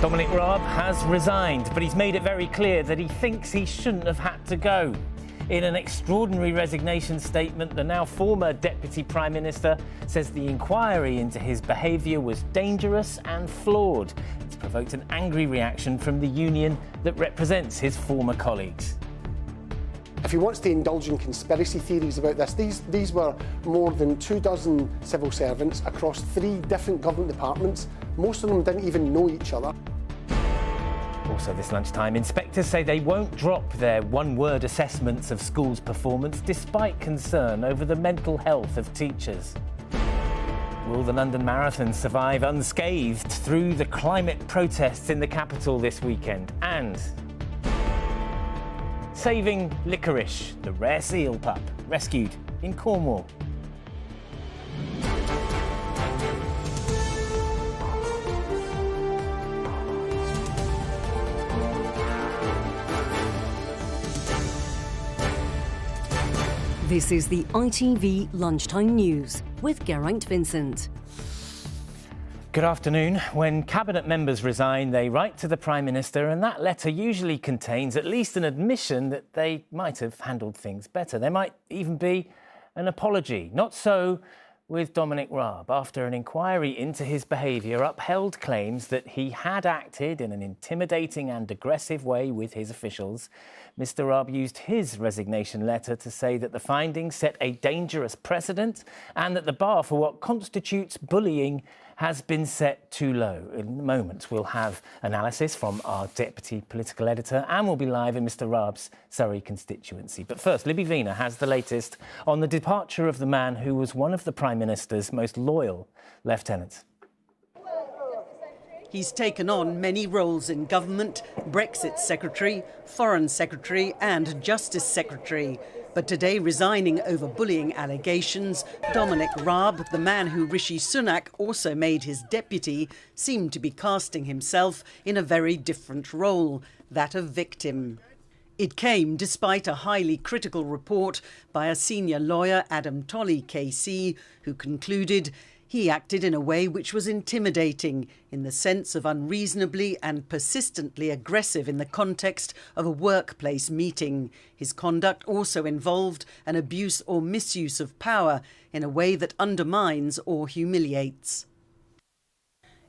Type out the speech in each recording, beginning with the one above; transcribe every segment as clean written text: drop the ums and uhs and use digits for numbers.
Dominic Raab has resigned, but he's made it very clear that he thinks he shouldn't have had to go. In an extraordinary resignation statement, the now former Deputy Prime Minister says the inquiry into his behaviour was dangerous and flawed. It's provoked an angry reaction from the union that represents his former colleagues. If he wants to indulge in conspiracy theories about this, these were more than 24 civil servants across 3 different government departments. Most of them didn't even know each other. Also this lunchtime, inspectors say they won't drop their one-word assessments of schools' performance despite concern over the mental health of teachers. Will the London Marathon survive unscathed through the climate protests in the capital this weekend? And saving licorice, the rare seal pup, rescued in Cornwall. This is the ITV Lunchtime News with Geraint Vincent. Good afternoon. When Cabinet members resign, they write to the Prime Minister, and that letter usually contains at least an admission that they might have handled things better. There might even be an apology. Not so with Dominic Raab. After an inquiry into his behaviour upheld claims that he had acted in an intimidating and aggressive way with his officials, Mr Raab used his resignation letter to say that the findings set a dangerous precedent and that the bar for what constitutes bullying has been set too low. In a moment, we'll have analysis from our deputy political editor and we'll be live in Mr Raab's Surrey constituency. But first, Libby Vina has the latest on the departure of the man who was one of the Prime Minister's most loyal lieutenants. He's taken on many roles in government: Brexit Secretary, Foreign Secretary and Justice Secretary. But today, resigning over bullying allegations, Dominic Raab, the man who Rishi Sunak also made his deputy, seemed to be casting himself in a very different role, that of victim. It came despite a highly critical report by a senior lawyer, Adam Tolley KC, who concluded he acted in a way which was intimidating, in the sense of unreasonably and persistently aggressive in the context of a workplace meeting. His conduct also involved an abuse or misuse of power in a way that undermines or humiliates.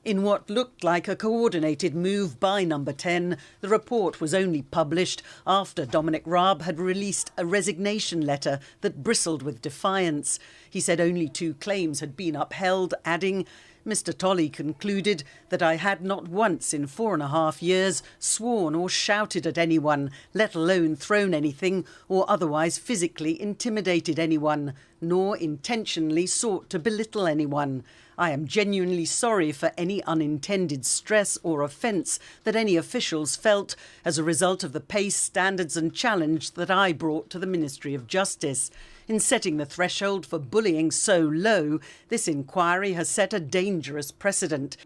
In what looked like a coordinated move by Number 10, the report was only published after Dominic Raab had released a resignation letter that bristled with defiance. He said only 2 claims had been upheld, adding, "Mr Tolley concluded that I had not once in 4.5 years sworn or shouted at anyone, let alone thrown anything or otherwise physically intimidated anyone, nor intentionally sought to belittle anyone. I am genuinely sorry for any unintended stress or offence that any officials felt as a result of the pace, standards and challenge that I brought to the Ministry of Justice. In setting the threshold for bullying so low, this inquiry has set a dangerous precedent."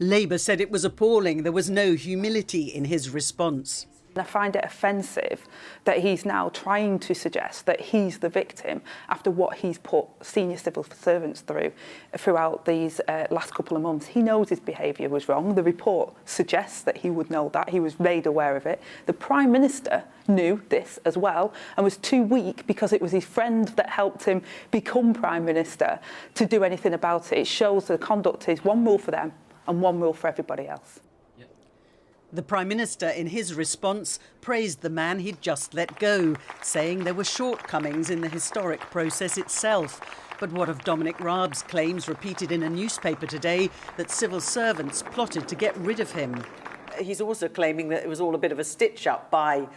Labour said it was appalling there was no humility in his response. I find it offensive that he's now trying to suggest that he's the victim after what he's put senior civil servants throughout these last couple of months. He knows his behaviour was wrong. The report suggests that he would know that. He was made aware of it. The Prime Minister knew this as well and was too weak, because it was his friend that helped him become Prime Minister, to do anything about it. It shows the conduct is one rule for them and one rule for everybody else. The Prime Minister, in his response, praised the man he'd just let go, saying there were shortcomings in the historic process itself. But what of Dominic Raab's claims, repeated in a newspaper today, that civil servants plotted to get rid of him? He's also claiming that it was all a bit of a stitch-up by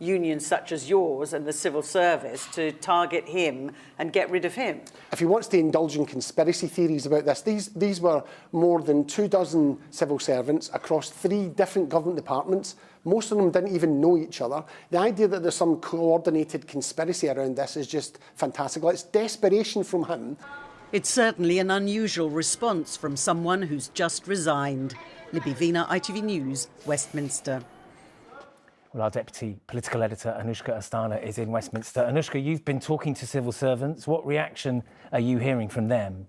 unions such as yours and the civil service to target him and get rid of him. If he wants to indulge in conspiracy theories about this, these were more than 24 civil servants across 3 different government departments. Most of them didn't even know each other. The idea that there's some coordinated conspiracy around this is just fantastical. It's desperation from him. It's certainly an unusual response from someone who's just resigned. Libby Vina, ITV News, Westminster. Well, our deputy political editor, Anushka Astana, is in Westminster. Anushka, you've been talking to civil servants. What reaction are you hearing from them?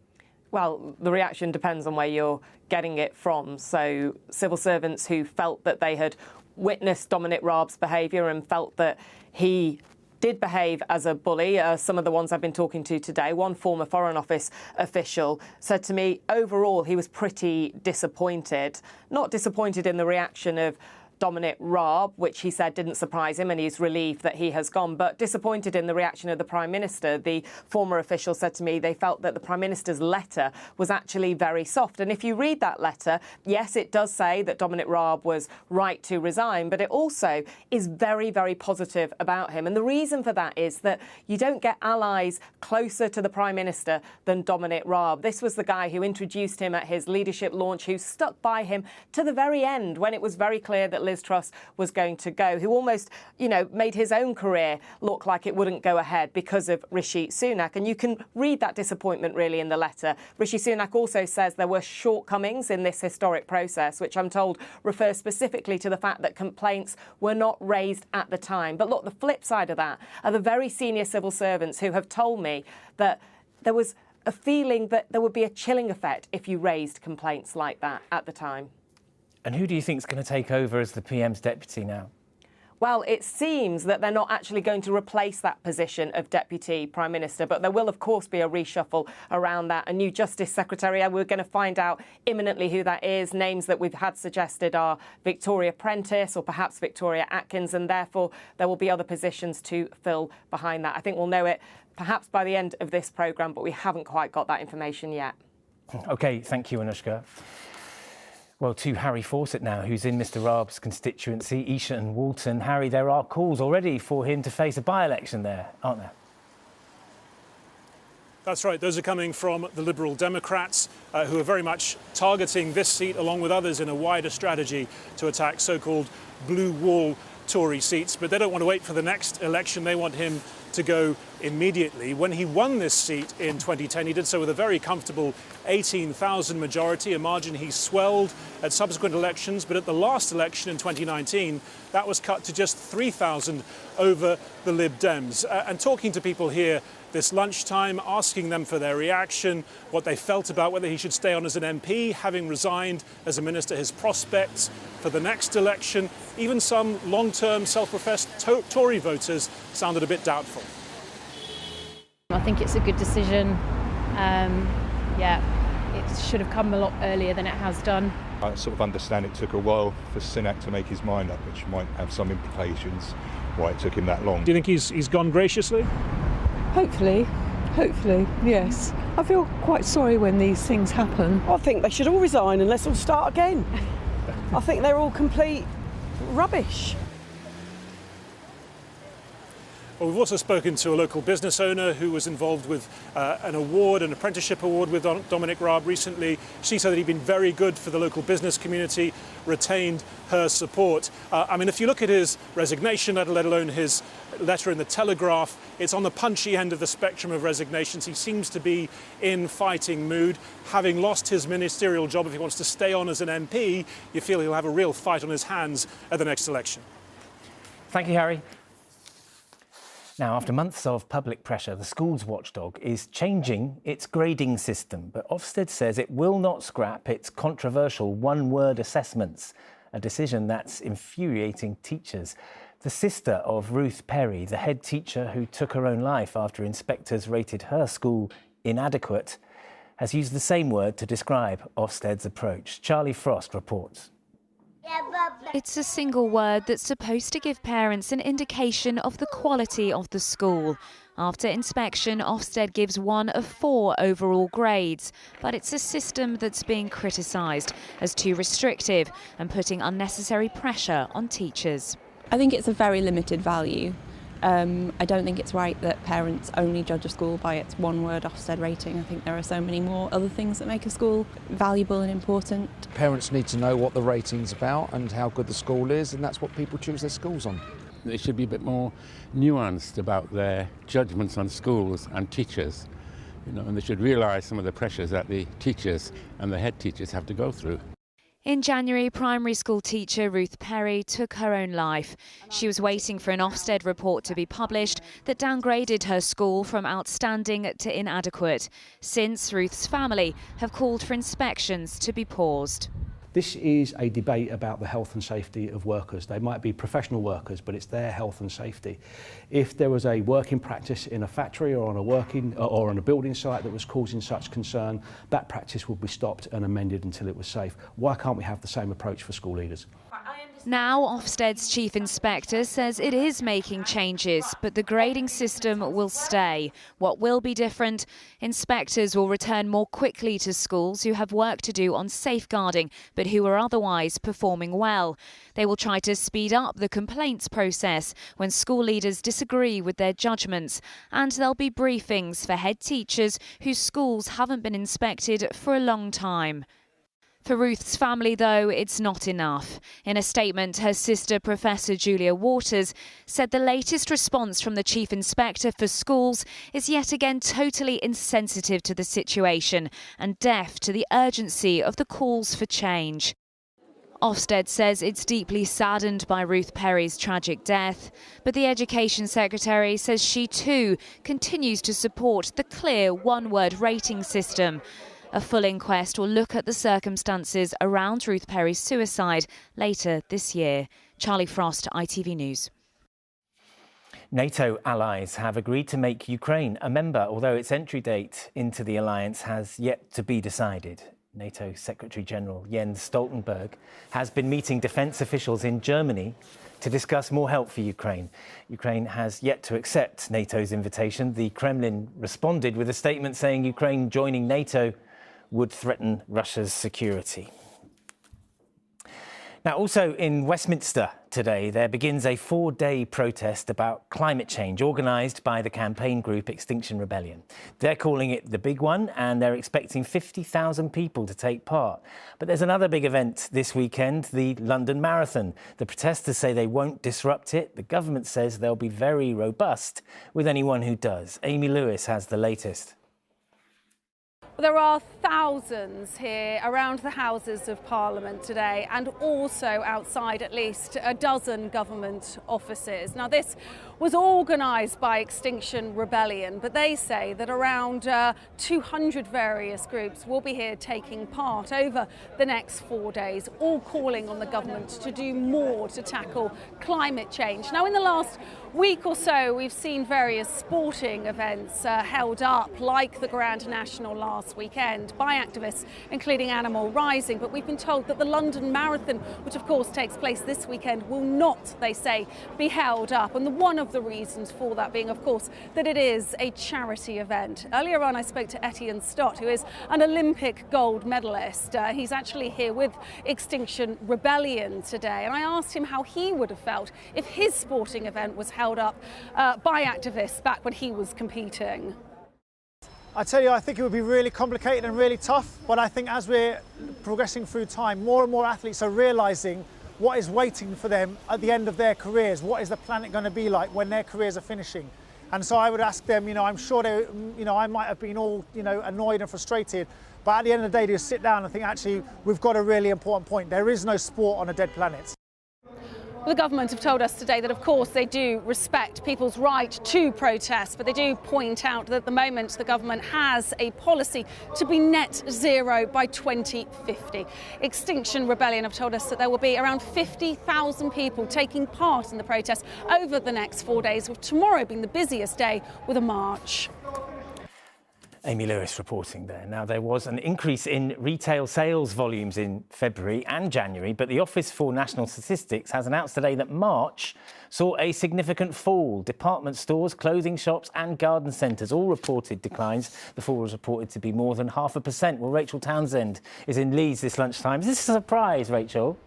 Well, the reaction depends on where you're getting it from. So civil servants who felt that they had witnessed Dominic Raab's behaviour and felt that he did behave as a bully. Some of the ones I've been talking to today, one former Foreign Office official said to me, overall, he was pretty disappointed. Not disappointed in the reaction of Dominic Raab, which he said didn't surprise him, and he's relieved that he has gone, but disappointed in the reaction of the Prime Minister. The former official said to me they felt that the Prime Minister's letter was actually very soft. And if you read that letter, yes, it does say that Dominic Raab was right to resign, but it also is very, very positive about him. And the reason for that is that you don't get allies closer to the Prime Minister than Dominic Raab. This was the guy who introduced him at his leadership launch, who stuck by him to the very end when it was very clear that Liz Truss was going to go, who almost, made his own career look like it wouldn't go ahead because of Rishi Sunak. And you can read that disappointment really in the letter. Rishi Sunak also says there were shortcomings in this historic process, which I'm told refers specifically to the fact that complaints were not raised at the time. But look, the flip side of that are the very senior civil servants who have told me that there was a feeling that there would be a chilling effect if you raised complaints like that at the time. And who do you think is going to take over as the PM's deputy now? Well, it seems that they're not actually going to replace that position of Deputy Prime Minister, but there will, of course, be a reshuffle around that. A new Justice Secretary, we're going to find out imminently who that is. Names that we've had suggested are Victoria Prentice or perhaps Victoria Atkins, and therefore there will be other positions to fill behind that. I think we'll know it perhaps by the end of this programme, but we haven't quite got that information yet. OK, thank you, Anushka. Well, to Harry Fawcett now, who's in Mr Raab's constituency, Esher and Walton. Harry, there are calls already for him to face a by-election there, aren't there? That's right. Those are coming from the Liberal Democrats, who are very much targeting this seat, along with others, in a wider strategy to attack so-called blue wall Tory seats. But they don't want to wait for the next election. They want him to go immediately. When he won this seat in 2010, he did so with a very comfortable 18,000 majority, a margin he swelled at subsequent elections. But at the last election in 2019, that was cut to just 3,000 over the Lib Dems. And talking to people here this lunchtime, asking them for their reaction, what they felt about whether he should stay on as an MP, having resigned as a minister, his prospects for the next election. Even some long-term self-professed Tory voters sounded a bit doubtful. I think it's a good decision. It should have come a lot earlier than it has done. I sort of understand it took a while for Sunak to make his mind up, which might have some implications why it took him that long. Do you think he's gone graciously? Hopefully, yes. I feel quite sorry when these things happen. I think they should all resign and let's all start again. I think they're all complete rubbish. Well, we've also spoken to a local business owner who was involved with an award, an apprenticeship award with Dominic Raab recently. She said that he'd been very good for the local business community, retained her support. If you look at his resignation letter, let alone his letter in the Telegraph, it's on the punchy end of the spectrum of resignations. He seems to be in fighting mood. Having lost his ministerial job, if he wants to stay on as an MP, you feel he'll have a real fight on his hands at the next election. Thank you, Harry. Now, after months of public pressure, the schools watchdog is changing its grading system, but Ofsted says it will not scrap its controversial one-word assessments, a decision that's infuriating teachers. The sister of Ruth Perry, the head teacher who took her own life after inspectors rated her school inadequate, has used the same word to describe Ofsted's approach. Charlie Frost reports. It's a single word that's supposed to give parents an indication of the quality of the school. After inspection, Ofsted gives 1 of 4 overall grades, but it's a system that's being criticised as too restrictive and putting unnecessary pressure on teachers. I think it's a very limited value. I don't think it's right that parents only judge a school by its one-word Ofsted rating. I think there are so many more other things that make a school valuable and important. Parents need to know what the rating's about and how good the school is, and that's what people choose their schools on. They should be a bit more nuanced about their judgments on schools and teachers, and they should realise some of the pressures that the teachers and the head teachers have to go through. In January, primary school teacher Ruth Perry took her own life. She was waiting for an Ofsted report to be published that downgraded her school from outstanding to inadequate. Since, Ruth's family have called for inspections to be paused. This is a debate about the health and safety of workers. They might be professional workers, but it's their health and safety. If there was a working practice in a factory or on a building site that was causing such concern, that practice would be stopped and amended until it was safe. Why can't we have the same approach for school leaders? Now, Ofsted's chief inspector says it is making changes, but the grading system will stay. What will be different? Inspectors will return more quickly to schools who have work to do on safeguarding, but who are otherwise performing well. They will try to speed up the complaints process when school leaders disagree with their judgments. And there'll be briefings for head teachers whose schools haven't been inspected for a long time. For Ruth's family, though, it's not enough. In a statement, her sister, Professor Julia Waters, said the latest response from the Chief Inspector for Schools is yet again totally insensitive to the situation and deaf to the urgency of the calls for change. Ofsted says it's deeply saddened by Ruth Perry's tragic death, but the Education Secretary says she too continues to support the clear one-word rating system. A full inquest will look at the circumstances around Ruth Perry's suicide later this year. Charlie Frost, ITV News. NATO allies have agreed to make Ukraine a member, although its entry date into the alliance has yet to be decided. NATO Secretary-General Jens Stoltenberg has been meeting defence officials in Germany to discuss more help for Ukraine. Ukraine has yet to accept NATO's invitation. The Kremlin responded with a statement saying Ukraine joining NATO would threaten Russia's security. Now, also in Westminster today, there begins a 4-day protest about climate change organised by the campaign group Extinction Rebellion. They're calling it the big one, and they're expecting 50,000 people to take part. But there's another big event this weekend, the London Marathon. The protesters say they won't disrupt it. The government says they'll be very robust with anyone who does. Amy Lewis has the latest. There are thousands here around the Houses of Parliament today, and also outside at least a dozen government offices. Now, this was organised by Extinction Rebellion, but they say that around 200 various groups will be here taking part over the next 4 days, all calling on the government to do more to tackle climate change. Now, in the last week or so, we've seen various sporting events held up, like the Grand National last weekend, by activists, including Animal Rising. But we've been told that the London Marathon, which of course takes place this weekend, will not, they say, be held up. And one of the reasons for that being, of course, that it is a charity event. Earlier on, I spoke to Etienne Stott, who is an Olympic gold medalist. He's actually here with Extinction Rebellion today. And I asked him how he would have felt if his sporting event was held up by activists back when he was competing. I tell you, I think it would be really complicated and really tough, but I think as we're progressing through time, more and more athletes are realising what is waiting for them at the end of their careers. What is the planet going to be like when their careers are finishing? And so I would ask them, I'm sure they, I might have been all, annoyed and frustrated, but at the end of the day, to sit down and think, actually, we've got a really important point. There is no sport on a dead planet. Well, the government have told us today that, of course, they do respect people's right to protest, but they do point out that at the moment the government has a policy to be net zero by 2050. Extinction Rebellion have told us that there will be around 50,000 people taking part in the protest over the next 4 days, with tomorrow being the busiest day with a march. Amy Lewis reporting there. Now, there was an increase in retail sales volumes in February and January, but the Office for National Statistics has announced today that March saw a significant fall. Department stores, clothing shops and garden centres all reported declines. The fall was reported to be more than 0.5%. Well, Rachel Townsend is in Leeds this lunchtime. Is this a surprise, Rachel?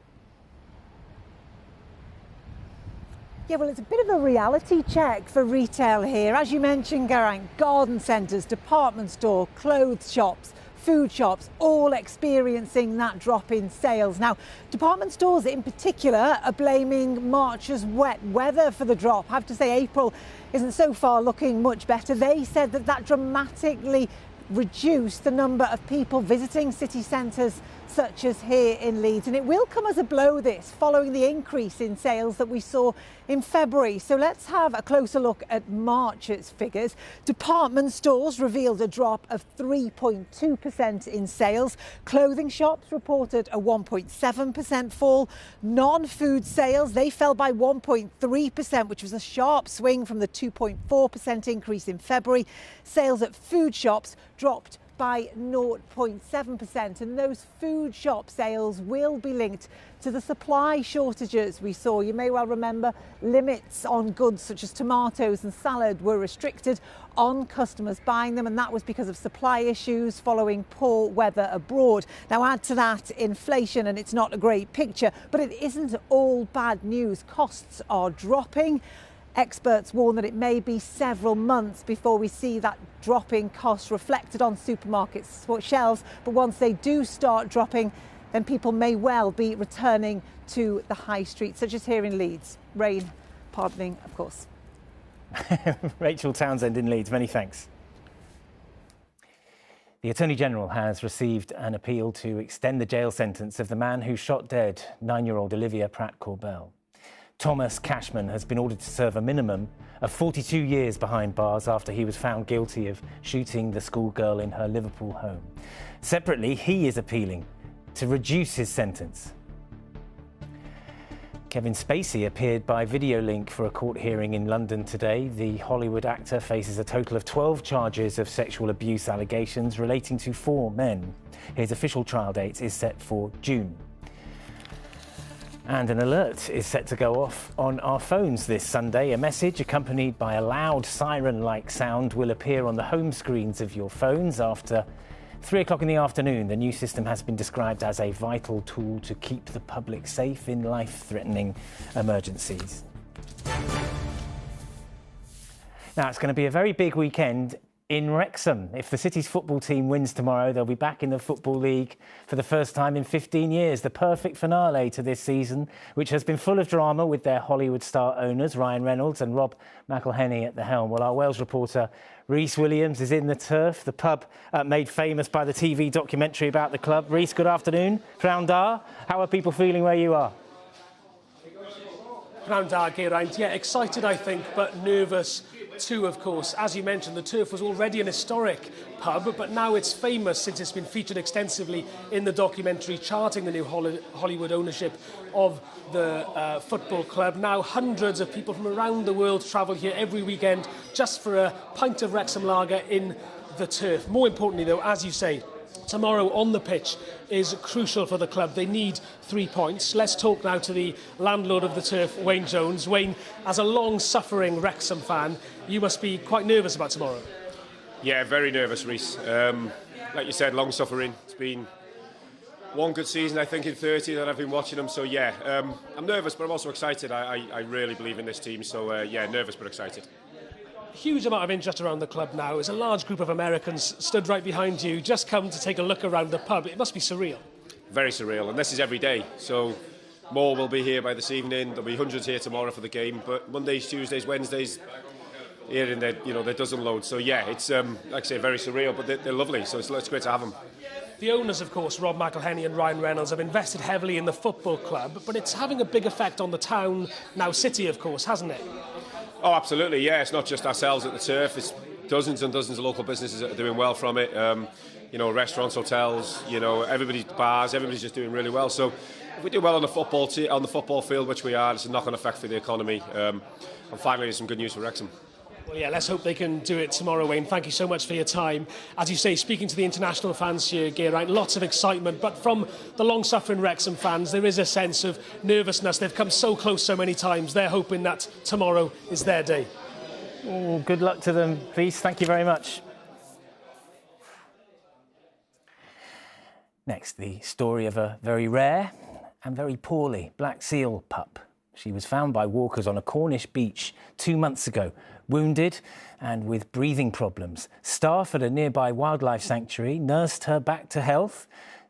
Yeah, well, it's a bit of a reality check for retail here. As you mentioned, Geraint, garden centres, department store, clothes shops, food shops, all experiencing that drop in sales. Now, department stores in particular are blaming March's wet weather for the drop. I have to say April isn't so far looking much better. They said that dramatically reduced the number of people visiting city centres such as here in Leeds. And it will come as a blow, this, following the increase in sales that we saw in February. So let's have a closer look at March's figures. Department stores revealed a drop of 3.2% in sales. Clothing shops reported a 1.7% fall. Non-food sales, they fell by 1.3%, which was a sharp swing from the 2.4% increase in February. Sales at food shops dropped by 0.7%, and those food shop sales will be linked to the supply shortages we saw. You may well remember limits on goods such as tomatoes and salad were restricted on customers buying them, and that was because of supply issues following poor weather abroad. Now add to that inflation and it's not a great picture, but it isn't all bad news. Costs are dropping. Experts warn that it may be several months before we see that drop in costs reflected on supermarkets' shelves. But once they do start dropping, then people may well be returning to the high street, such as here in Leeds. Rain pardoning, of course. Rachel Townsend in Leeds, many thanks. The Attorney General has received an appeal to extend the jail sentence of the man who shot dead 9-year-old Olivia Pratt-Corbell. Thomas Cashman has been ordered to serve a minimum of 42 years behind bars after he was found guilty of shooting the schoolgirl in her Liverpool home. Separately, he is appealing to reduce his sentence. Kevin Spacey appeared by video link for a court hearing in London today. The Hollywood actor faces a total of 12 charges of sexual abuse allegations relating to 4 men. His official trial date is set for June. And an alert is set to go off on our phones this Sunday. A message accompanied by a loud siren-like sound will appear on the home screens of your phones after 3 o'clock in the afternoon. The new system has been described as a vital tool to keep the public safe in life-threatening emergencies. Now, it's going to be a very big weekend in Wrexham. If the city's football team wins tomorrow, they'll be back in the Football League for the first time in 15 years. The perfect finale to this season, which has been full of drama with their Hollywood star owners, Ryan Reynolds and Rob McElhenney at the helm. Well, our Wales reporter, Rhys Williams, is in the turf, the pub made famous by the TV documentary about the club. Rhys, good afternoon. Pnawn da. How are people feeling where you are? Pnawn da, Geraint. Yeah, excited, I think, but nervous too, of course. As you mentioned, the turf was already an historic pub, but now it's famous since it's been featured extensively in the documentary charting the new Hollywood ownership of the football club. Now hundreds of people from around the world travel here every weekend just for a pint of Wrexham lager in the turf. More importantly, though, as you say, tomorrow on the pitch is crucial for the club. They need 3 points. Let's talk now to the landlord of the turf, Wayne Jones. Wayne, as a long-suffering Wrexham fan, you must be quite nervous about tomorrow. Yeah, very nervous, Rhys. Like you said, long-suffering. It's been one good season, I think, in 30 that I've been watching them. So, yeah, I'm nervous, but I'm also excited. I really believe in this team. So, yeah, nervous but excited. Huge amount of interest around the club now. There's a large group of Americans stood right behind you, just come to take a look around the pub. It must be surreal. Very surreal, and this is every day. So more will be here by this evening. There'll be hundreds here tomorrow for the game, but Mondays, Tuesdays, Wednesdays, here and there, there doesn't load. So yeah, it's like I say, very surreal, but they're lovely. So it's great to have them. The owners, of course, Rob McElhenney and Ryan Reynolds, have invested heavily in the football club, but it's having a big effect on the town, now city, of course, hasn't it? Oh, absolutely, yeah. It's not just ourselves at the turf. It's dozens and dozens of local businesses that are doing well from it. Restaurants, hotels, everybody's bars, everybody's just doing really well. So if we do well on the football field, which we are, it's a knock-on effect for the economy. And finally, there's some good news for Wrexham. Well, yeah, let's hope they can do it tomorrow, Wayne. Thank you so much for your time. As you say, speaking to the international fans here, Geraint, lots of excitement. But from the long-suffering Wrexham fans, there is a sense of nervousness. They've come so close so many times. They're hoping that tomorrow is their day. Oh, good luck to them, Rhys. Thank you very much. Next, the story of a very rare and very poorly black seal pup. She was found by walkers on a Cornish beach 2 months ago, wounded and with breathing problems. Staff at a nearby wildlife sanctuary nursed her back to health,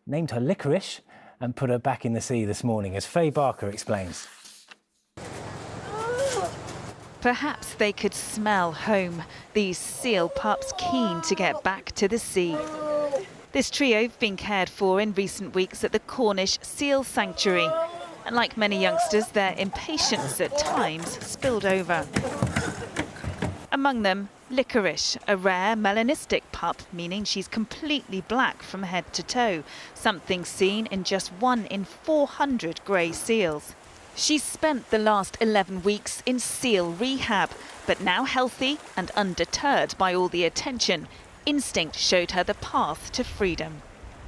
named her Licorice, and put her back in the sea this morning, as Faye Barker explains. Perhaps they could smell home, these seal pups keen to get back to the sea. This trio have been cared for in recent weeks at the Cornish Seal Sanctuary. And like many youngsters, their impatience at times spilled over. Among them, Licorice, a rare melanistic pup, meaning she's completely black from head to toe, something seen in just 1 in 400 grey seals. She's spent the last 11 weeks in seal rehab, but now healthy and undeterred by all the attention, instinct showed her the path to freedom.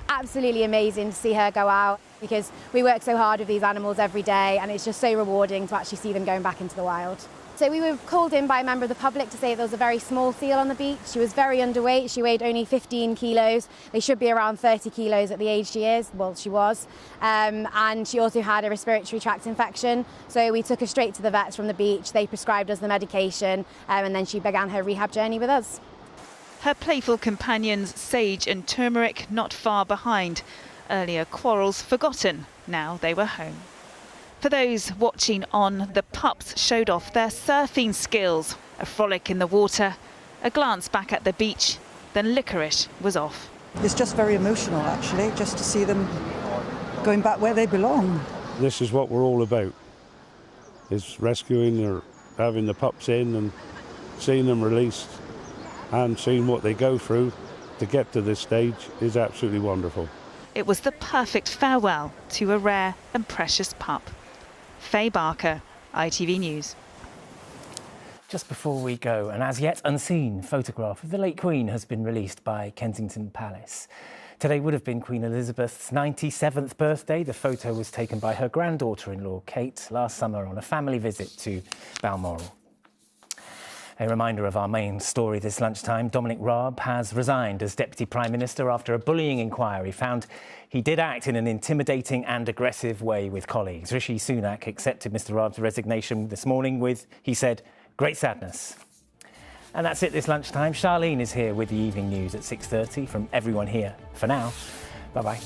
Absolutely amazing to see her go out, because we work so hard with these animals every day, and it's just so rewarding to actually see them going back into the wild. So we were called in by a member of the public to say that there was a very small seal on the beach. She was very underweight. She weighed only 15 kilos. They should be around 30 kilos at the age she is. Well, she was. And she also had a respiratory tract infection. So we took her straight to the vets from the beach. They prescribed us the medication, and then she began her rehab journey with us. Her playful companions, Sage and Turmeric, not far behind. Earlier quarrels forgotten, now they were home. For those watching on, the pups showed off their surfing skills, a frolic in the water, a glance back at the beach, then Licorice was off. It's just very emotional, actually, just to see them going back where they belong. This is what we're all about, is rescuing or having the pups in and seeing them released and seeing what they go through to get to this stage is absolutely wonderful. It was the perfect farewell to a rare and precious pup. Faye Barker, ITV News. Just before we go, an as yet unseen photograph of the late Queen has been released by Kensington Palace. Today would have been Queen Elizabeth's 97th birthday. The photo was taken by her granddaughter-in-law, Kate, last summer on a family visit to Balmoral. A reminder of our main story this lunchtime. Dominic Raab has resigned as Deputy Prime Minister after a bullying inquiry found he did act in an intimidating and aggressive way with colleagues. Rishi Sunak accepted Mr Raab's resignation this morning with, he said, great sadness. And that's it this lunchtime. Charlene is here with the evening news at 6:30 from everyone here. For now, bye-bye.